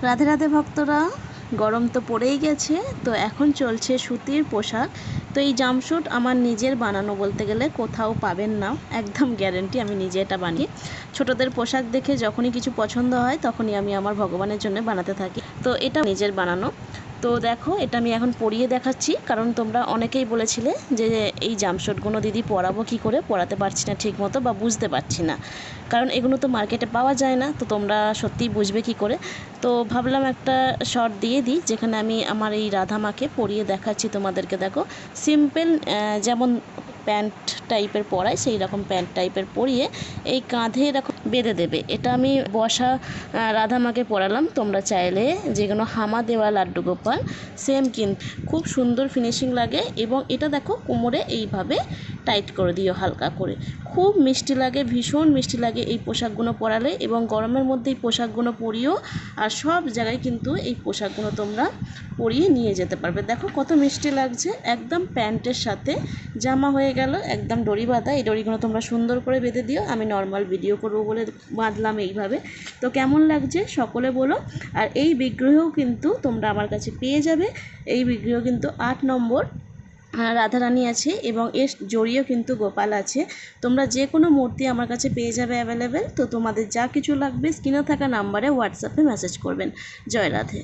রাধে রাধে ভক্তরা, গরম তো পড়েই গেছে। তো এখন চলছে সুতির পোশাক। তো এই জামশুট আমার নিজের বানানো, বলতে গেলে কোথাও পাবেন না, একদম গ্যারেন্টি আমি নিজে এটা বানিয়ে। ছোটদের পোশাক দেখে যখনই কিছু পছন্দ হয় তখনই আমি আমার ভগবানের জন্য বানাতে থাকি। তো এটা নিজের বানানো। তো দেখো, এটা আমি এখন পরিয়ে দেখাচ্ছি, কারণ তোমরা অনেকেই বলেছিলে যে এই জামশুটগুলো দিদি পরাবো কী করে, পরাতে পারছি না ঠিক মতো বা বুঝতে পারছি না, কারণ এগুলো তো মার্কেটে পাওয়া যায় না। তো তোমরা সত্যিই বুঝবে কী করে। তো ভাবলাম একটা শর্ট দিয়ে দিই, যেখানে আমি আমার এই রাধা মাকে পরিয়ে দেখাচ্ছি তোমাদেরকে। দেখো, সিম্পল যেমন প্যান্ট টাইপের পরায় সেই রকম প্যান্ট টাইপের পরিয়ে এই কাঁধে এরকম বেঁধে দেবে। এটা আমি বসা রাধা মাকে পরালাম। তোমরা চাইলে যেগুলো হামা দেওয়া লাড্ডু গোপাল সেম, কিন্তু খুব সুন্দর ফিনিশিং লাগে। এবং এটা দেখো, কোমরে এইভাবে টাইট করে দিও হালকা করে, খুব মিষ্টি লাগে, ভীষণ মিষ্টি লাগে এই পোশাকগুলো পরালে। এবং গরমের মধ্যে এই পোশাকগুলো পরিও, আর সব জায়গায় কিন্তু এই পোশাকগুলো তোমরা পরিয়ে নিয়ে যেতে পারবে। দেখো কত মিষ্টি লাগছে, একদম প্যান্টের সাথে জামা হয়ে গেল, একদম দড়ি বাঁধা। এই দড়িগুলো তোমরা সুন্দর করে বেঁধে দিও। আমি নর্মাল ভিডিও করবো বলে বাঁধলাম এইভাবে। তো কেমন লাগছে সকলে বলো। আর এই বিগ্রহও কিন্তু তোমরা আমার কাছে পেয়ে যাবে। এই বিগ্রহ কিন্তু 8 নম্বর রাধারানী আছে, এবং এর জড়িয়েও কিন্তু গোপাল আছে। তোমরা যে কোনো মূর্তি আমার কাছে পেয়ে যাবে অ্যাভেলেবেল। তো তোমাদের যা কিছু লাগবে স্ক্রিনে থাকা নাম্বারে হোয়াটসঅ্যাপে মেসেজ করবেন। জয় রাধে।